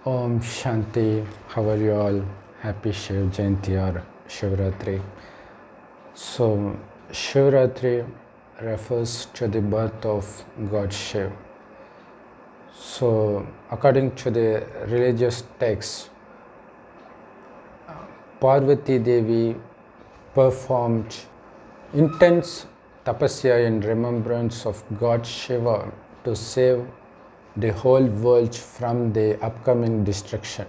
Om Shanti, how are you all? Happy Shiv Jayanti or Shivratri. So, Shivratri refers to the birth of God Shiv. So, according to the religious texts, Parvati Devi performed intense tapasya in remembrance of God Shiva to save the whole world from the upcoming destruction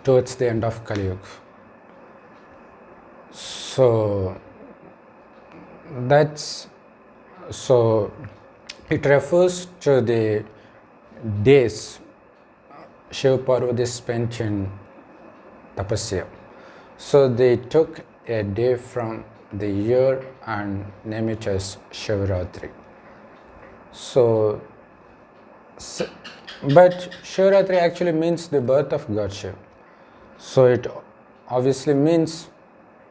towards the end of Kali Yuga. So it refers to the days Shiv Parvati spent in tapasya. So they took a day from the year and name it as Shivratri. But Shivratri actually means the birth of God Shiv. So it obviously means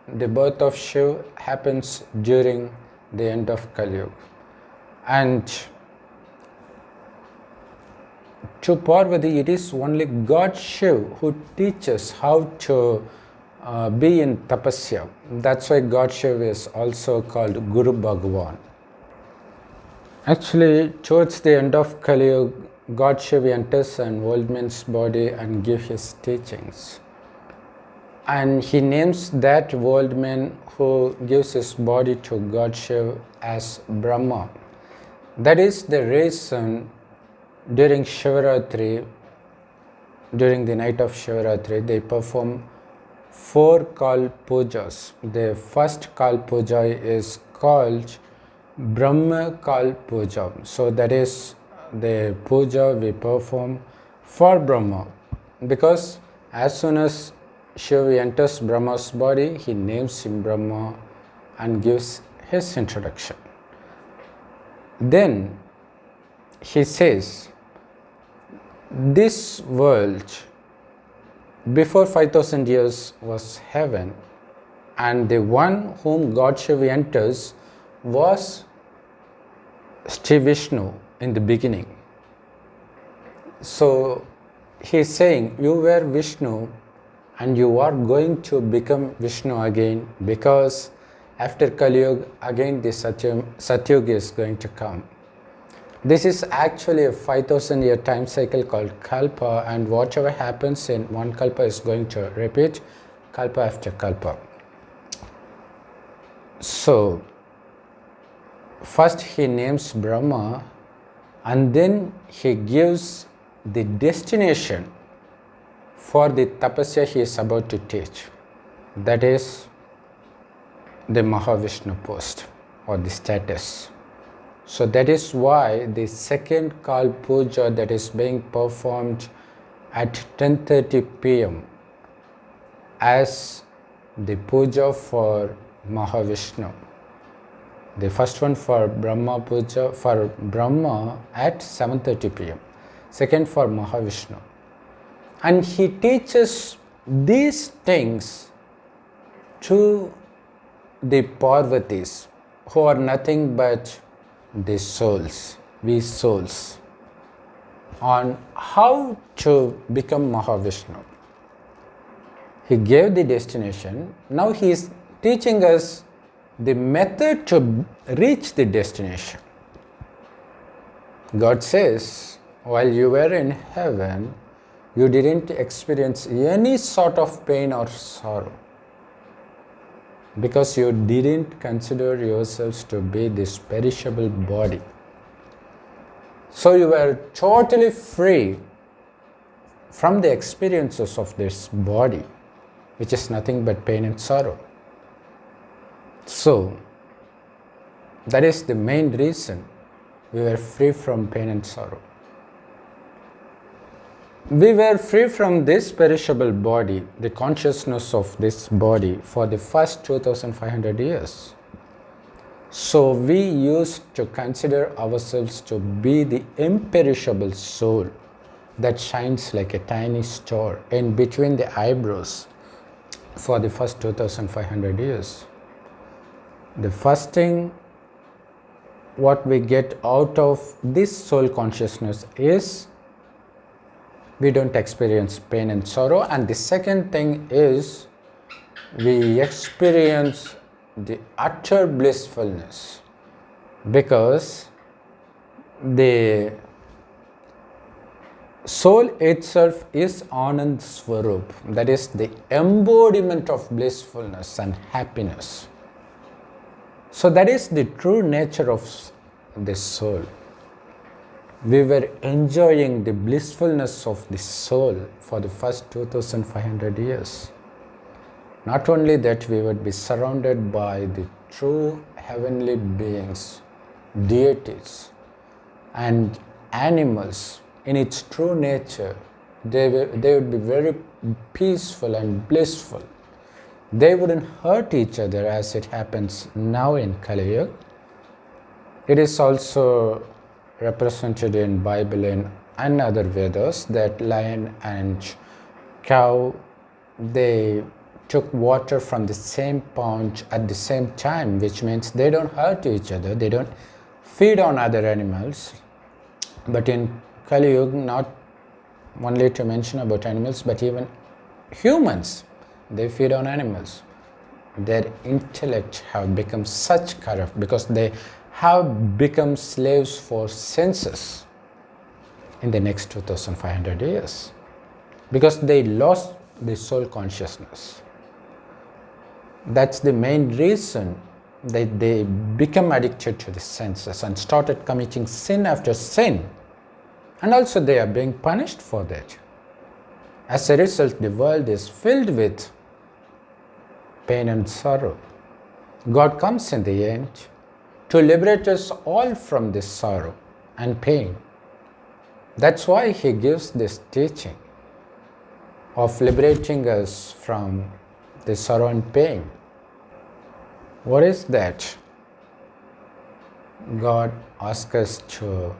the birth of Shiv happens during the end of Kali Yuga. And to Parvati, it is only God Shiv who teaches how to be in tapasya. That's why God Shiv is also called Guru Bhagavan. Actually, towards the end of Kali Yuga, God Shiv enters an old man's body and gives his teachings. And he names that old man who gives his body to God Shiv as Brahma. That is the reason during Shivratri, during the night of Shivratri, they perform 4 Kal Pujas. The first Kal Puja is called Brahma Kal Puja. So that is the puja we perform for Brahma, because as soon as Shiva enters Brahma's body, he names him Brahma and gives his introduction. Then he says, this world before 5000 years was heaven, and the one whom God Shiva enters was Sri Vishnu in the beginning. So he is saying, you were Vishnu and you are going to become Vishnu again, because after Kali Yuga again the Satyuga is going to come. This is actually a 5000 year time cycle called Kalpa, and whatever happens in one Kalpa is going to repeat Kalpa after Kalpa. So first he names Brahma, and then he gives the destination for the tapasya he is about to teach. That is the Mahavishnu post or the status. So that is why the second Kal Puja that is being performed at 10:30 p.m. as the puja for Mahavishnu. The first one for Brahma Puja, for Brahma at 7:30 p.m. Second for Mahavishnu. And he teaches these things to the Parvatis, who are nothing but the souls, we souls, on how to become Mahavishnu. He gave the destination, now he is teaching us the method to reach the destination. God says, while you were in heaven, you didn't experience any sort of pain or sorrow, because you didn't consider yourselves to be this perishable body. So you were totally free from the experiences of this body, which is nothing but pain and sorrow. So that is the main reason we were free from pain and sorrow. We were free from this perishable body, the consciousness of this body, for the first 2500 years. So we used to consider ourselves to be the imperishable soul that shines like a tiny star in between the eyebrows for the first 2500 years. The first thing what we get out of this soul consciousness is we don't experience pain and sorrow. And the second thing is we experience the utter blissfulness, because the soul itself is Anand Swarup, that is the embodiment of blissfulness and happiness. So that is the true nature of the soul. We were enjoying the blissfulness of the soul for the first 2500 years. Not only that, we would be surrounded by the true heavenly beings, deities, and animals in its true nature. They would be very peaceful and blissful. They wouldn't hurt each other as it happens now in Kali Yuga. It is also represented in Bible and other Vedas that lion and cow, they took water from the same pond at the same time, which means they don't hurt each other, they don't feed on other animals. But in Kali Yuga, not only to mention about animals, but even humans, they feed on animals. Their intellect have become such corrupt because they have become slaves for senses in the next 2500 years, because they lost the soul consciousness. That's the main reason that they become addicted to the senses and started committing sin after sin. And also they are being punished for that. As a result, the world is filled with pain and sorrow. God comes in the end to liberate us all from this sorrow and pain. That's why He gives this teaching of liberating us from the sorrow and pain. What is that? God asks us to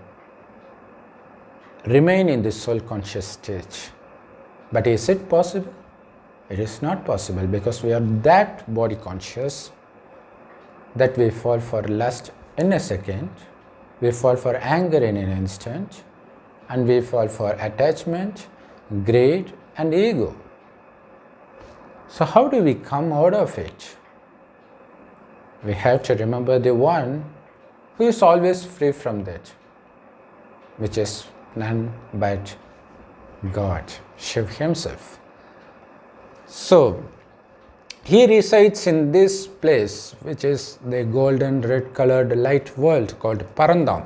remain in the soul conscious stage. But is it possible? It is not possible, because we are that body conscious that we fall for lust in a second, we fall for anger in an instant, and we fall for attachment, greed, and ego. So how do we come out of it? We have to remember the one who is always free from that, which is none but God, Shiv Himself. So, He resides in this place, which is the golden red colored light world called Parandam.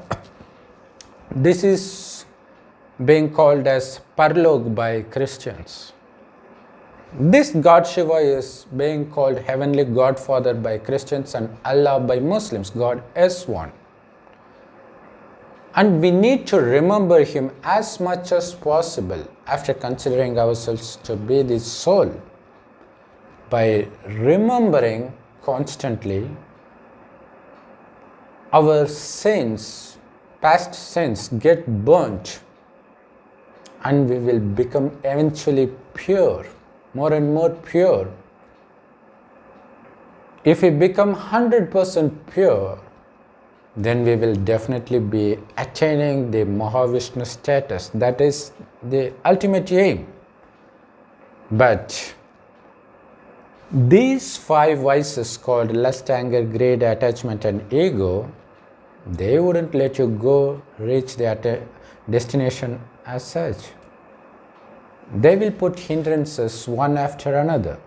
This is being called as Parlok by Christians. This God Shiva is being called Heavenly Godfather by Christians and Allah by Muslims. God is one. And we need to remember Him as much as possible after considering ourselves to be the soul. By remembering constantly our sins, past sins get burnt, and we will become eventually pure, more and more pure. If we become 100% pure, then we will definitely be attaining the Mahavishnu status. That is the ultimate aim. But these 5 vices called lust, anger, greed, attachment, and ego, they wouldn't let you go reach the destination as such. They will put hindrances one after another.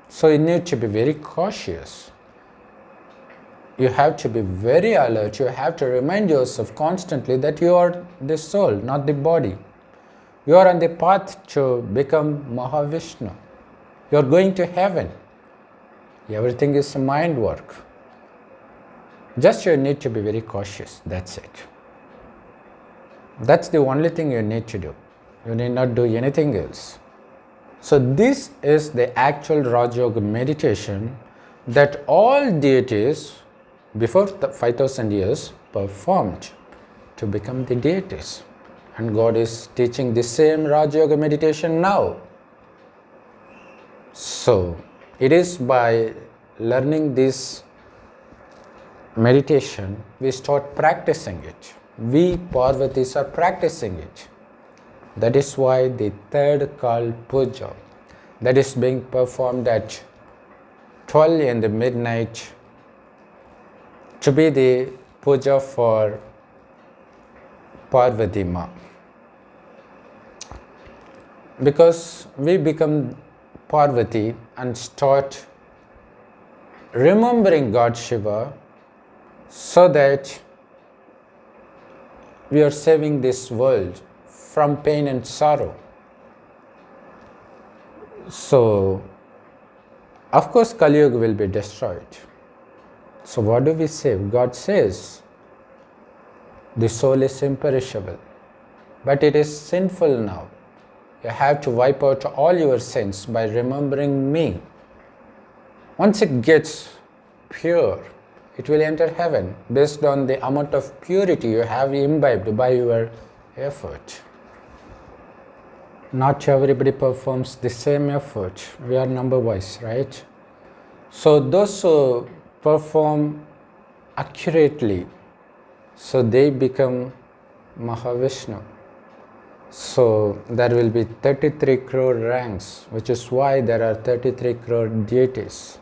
So you need to be very cautious. You have to be very alert. You have to remind yourself constantly that you are the soul, not the body. You are on the path to become Mahavishnu. You are going to heaven. Everything is mind work. Just you need to be very cautious. That's it. That's the only thing you need to do. You need not do anything else. So this is the actual Raja Yoga meditation that all deities before 5,000 years performed to become the deities. And God is teaching the same Raja Yoga meditation now. So it is by learning this meditation we start practicing it. We Parvatis are practicing it. That is why the third called puja, that is being performed at 12 in the midnight, to be the puja for Parvati Ma. Because we become Parvati and start remembering God Shiva, so that we are saving this world from pain and sorrow. So, of course, Kali Yuga will be destroyed. So what do we say? God says, the soul is imperishable, but it is sinful now. You have to wipe out all your sins by remembering me. Once it gets pure, it will enter heaven based on the amount of purity you have imbibed by your effort. Not everybody performs the same effort. We are number wise, right? So those who perform accurately, so they become Mahavishnu. So there will be 33 crore ranks, which is why there are 33 crore deities.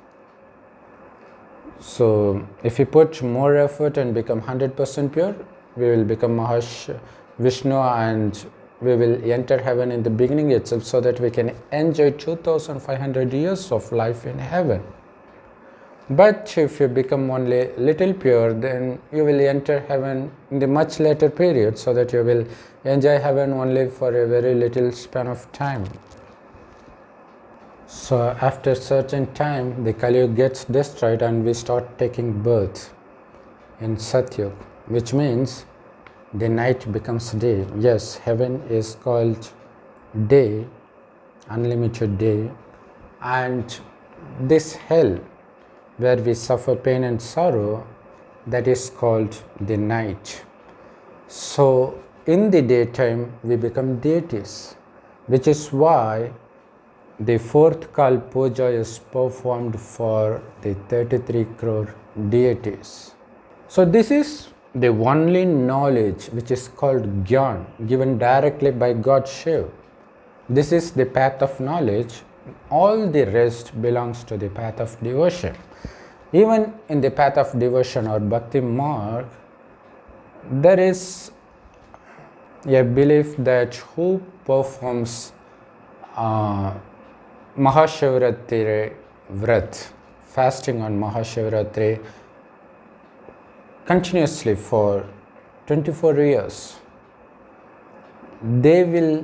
So if we put more effort and become 100% pure, we will become Vishnu, and we will enter heaven in the beginning itself, so that we can enjoy 2500 years of life in heaven. But if you become only little pure, then you will enter heaven in the much later period, so that you will enjoy heaven only for a very little span of time. So after a certain time, the Kali Yuga gets destroyed and we start taking birth in Satyug, which means the night becomes day. Yes, heaven is called day, unlimited day, and this hell where we suffer pain and sorrow, that is called the night. So in the daytime we become deities, which is why the fourth Kal Puja is performed for the 33 crore deities. So this is the only knowledge which is called Gyan, given directly by God Shiva. This is the path of knowledge. All the rest belongs to the path of devotion. Even in the path of devotion or bhakti marg, there is a belief that who performs mahashivratri vrat, fasting on mahashivratri continuously for 24 years, their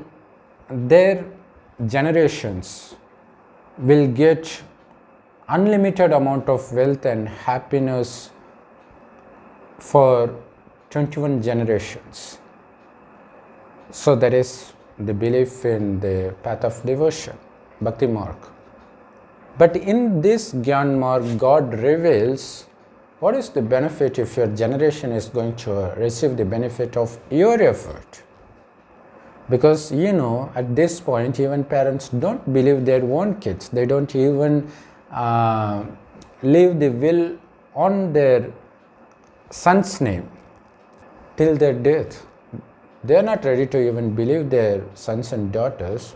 generations will get unlimited amount of wealth and happiness for 21 generations. So that is the belief in the path of devotion, bhakti marg. But in this Gyan marg, God reveals what is the benefit if your generation is going to receive the benefit of your effort. Because at this point, even parents don't believe their own kids. They don't even leave the will on their son's name till their death. They are not ready to even believe their sons and daughters.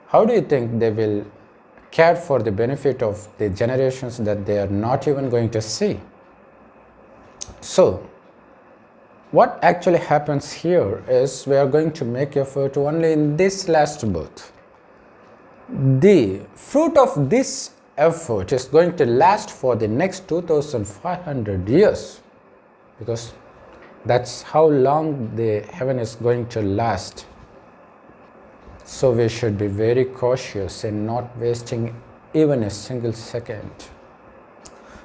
How do you think they will care for the benefit of the generations that they are not even going to see? So what actually happens here is we are going to make effort only in this last birth. The fruit of this effort is going to last for the next 2500 years, because that's how long the heaven is going to last. So we should be very cautious in not wasting even a single second.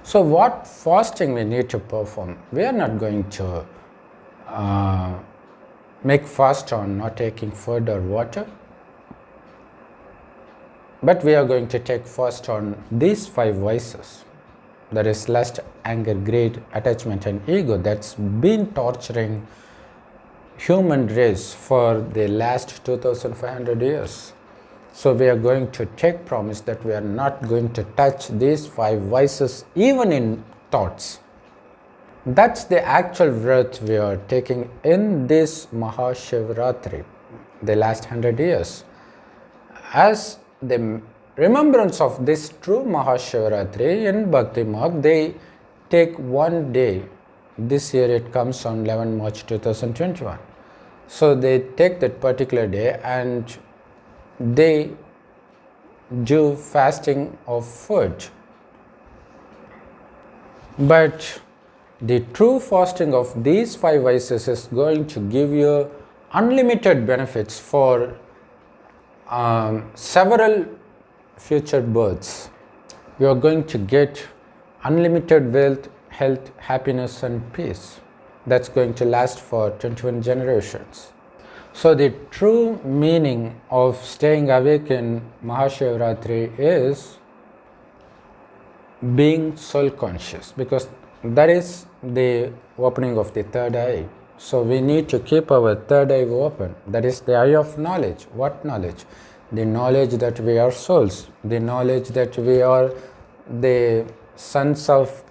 So what fasting we need to perform? We are not going to make fast on not taking food or water, but we are going to take fast on these 5 vices. That is lust, anger, greed, attachment and ego, that's been torturing human race for the last 2500 years. So we are going to take promise that we are not going to touch these 5 vices even in thoughts. That's the actual vrat we are taking in this mahashivratri. the last 100 years. As the remembrance of this true Mahashivratri in Bhakti Marg, they take one day. This year it comes on 11 March 2021. So they take that particular day and they do fasting of food. But the true fasting of these 5 vices is going to give you unlimited benefits for several future births. You are going to get unlimited wealth, health, happiness and peace. That's going to last for 21 generations. So the true meaning of staying awake in Mahashivratri is being soul conscious, because that is the opening of the third eye. So we need to keep our third eye open. That is the eye of knowledge. What knowledge? The knowledge that we are souls, the knowledge that we are the sons of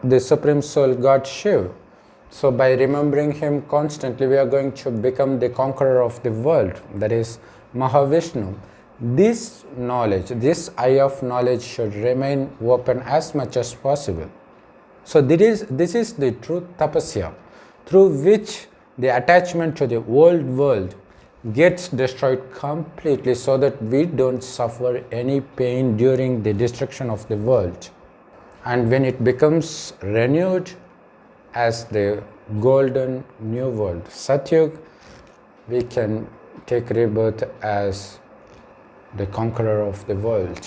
the Supreme Soul God Shiva. So by remembering him constantly, we are going to become the conqueror of the world, that is Mahavishnu. This knowledge, this eye of knowledge should remain open as much as possible. So this is the true tapasya, through which the attachment to the old world gets destroyed completely, so that we don't suffer any pain during the destruction of the world. And when it becomes renewed as the golden new world, Satyug, we can take rebirth as the conqueror of the world,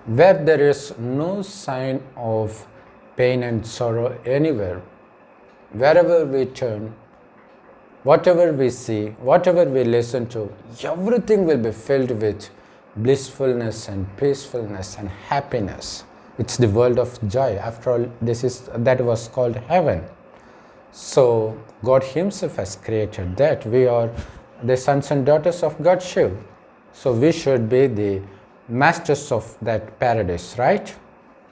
where there is no sign of pain and sorrow anywhere. Wherever we turn, whatever we see, whatever we listen to, everything will be filled with blissfulness and peacefulness and happiness. It's the world of joy. After all, that was called heaven. So God himself has created that. We are the sons and daughters of God Shiva. So we should be the masters of that paradise, right?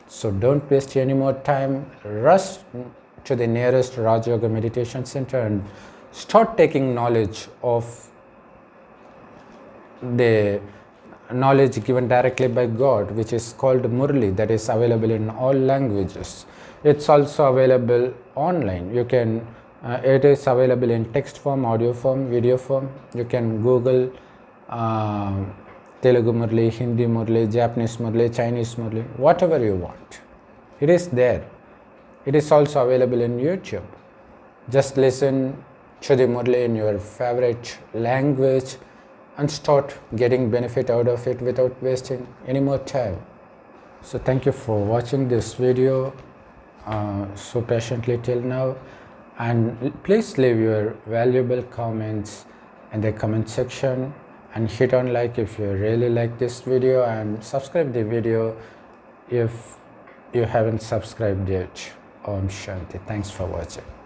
So don't waste any more time. Rush to the nearest Raj Yoga meditation center and start taking knowledge of the knowledge given directly by God, which is called Murli, that is available in all languages. It's also available online. You can, it is available in text form, audio form, video form. You can Google Telugu Murli, Hindi Murli, Japanese Murli, Chinese Murli, whatever you want. It is there. It is also available in YouTube. Just listen to the Murli in your favorite language and start getting benefit out of it without wasting any more time. So thank you for watching this video so patiently till now, and please leave your valuable comments in the comment section and hit on like if you really like this video, and subscribe the video if you haven't subscribed yet. Om Shanti. Thanks for watching.